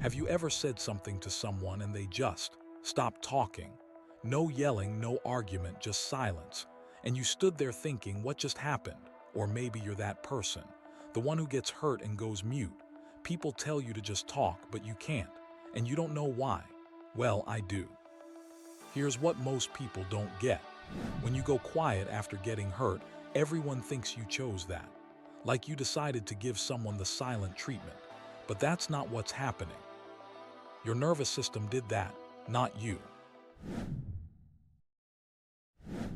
Have you ever said something to someone and they just stopped talking? No yelling, no argument, just silence. And you stood there thinking, what just happened? Or maybe you're that person, the one who gets hurt and goes mute. People tell you to just talk, but you can't, and you don't know why. Well, I do. Here's what most people don't get. When you go quiet after getting hurt, everyone thinks you chose that. Like you decided to give someone the silent treatment. But that's not what's happening. Your nervous system did that, not you.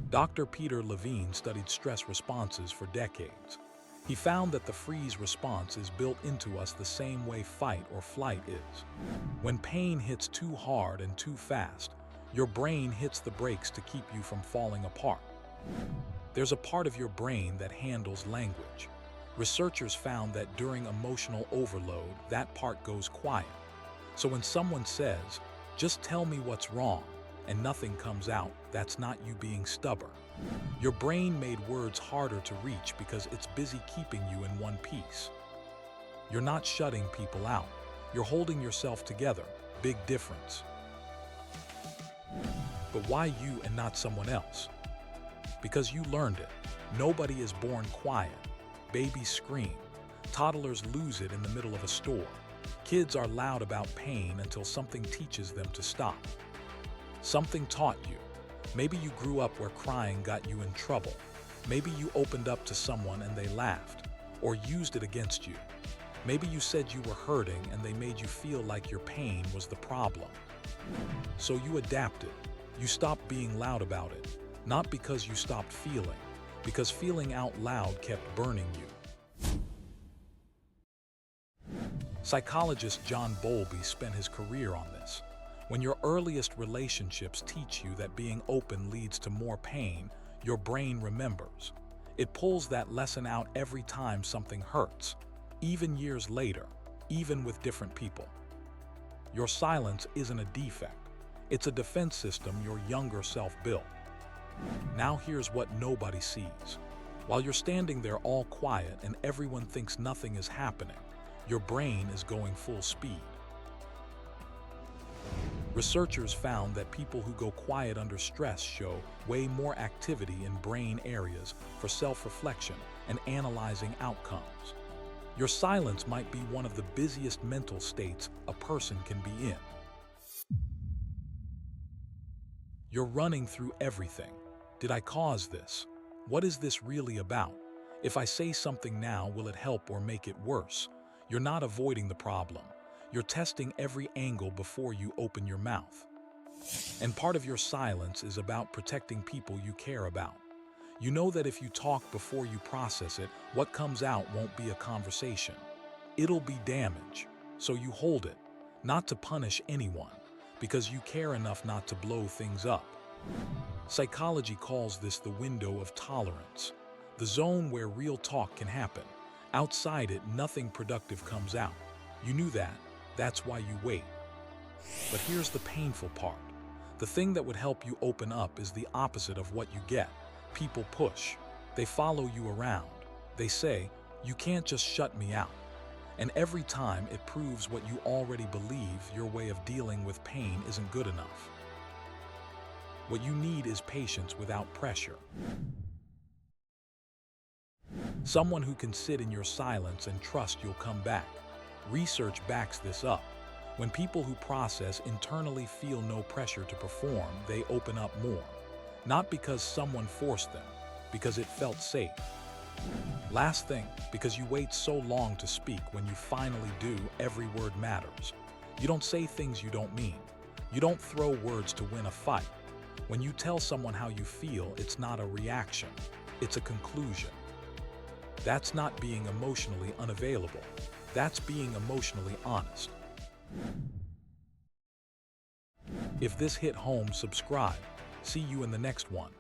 Dr. Peter Levine studied stress responses for decades. He found that the freeze response is built into us the same way fight or flight is. When pain hits too hard and too fast, your brain hits the brakes to keep you from falling apart. There's a part of your brain that handles language. Researchers found that during emotional overload, that part goes quiet. So when someone says, just tell me what's wrong, and nothing comes out, that's not you being stubborn. Your brain made words harder to reach because it's busy keeping you in one piece. You're not shutting people out. You're holding yourself together. Big difference. But why you and not someone else? Because you learned it. Nobody is born quiet. Babies scream. Toddlers lose it in the middle of a store. Kids are loud about pain until something teaches them to stop. Something taught you. Maybe you grew up where crying got you in trouble. Maybe you opened up to someone and they laughed, or used it against you. Maybe you said you were hurting and they made you feel like your pain was the problem. So you adapted. You stopped being loud about it, not because you stopped feeling, because feeling out loud kept burning you. Psychologist John Bowlby spent his career on this. When your earliest relationships teach you that being open leads to more pain, your brain remembers. It pulls that lesson out every time something hurts, even years later, even with different people. Your silence isn't a defect. It's a defense system your younger self built. Now here's what nobody sees. While you're standing there all quiet and everyone thinks nothing is happening, your brain is going full speed. Researchers found that people who go quiet under stress show way more activity in brain areas for self-reflection and analyzing outcomes. Your silence might be one of the busiest mental states a person can be in. You're running through everything. Did I cause this? What is this really about? If I say something now, will it help or make it worse? You're not avoiding the problem. You're testing every angle before you open your mouth. And part of your silence is about protecting people you care about. You know that if you talk before you process it, what comes out won't be a conversation. It'll be damage. So you hold it, not to punish anyone, because you care enough not to blow things up. Psychology calls this the window of tolerance, the zone where real talk can happen. Outside it, nothing productive comes out. You knew that. That's why you wait. But here's the painful part. The thing that would help you open up is the opposite of what you get. People push. They follow you around. They say, you can't just shut me out. And every time it proves what you already believe, your way of dealing with pain isn't good enough. What you need is patience without pressure. Someone who can sit in your silence and trust you'll come back. Research backs this up. When people who process internally feel no pressure to perform, they open up more. Not because someone forced them, because it felt safe. Last thing, because you wait so long to speak, when you finally do, every word matters. You don't say things you don't mean. You don't throw words to win a fight. When you tell someone how you feel, it's not a reaction, it's a conclusion. That's not being emotionally unavailable. That's being emotionally honest. If this hit home, subscribe. See you in the next one.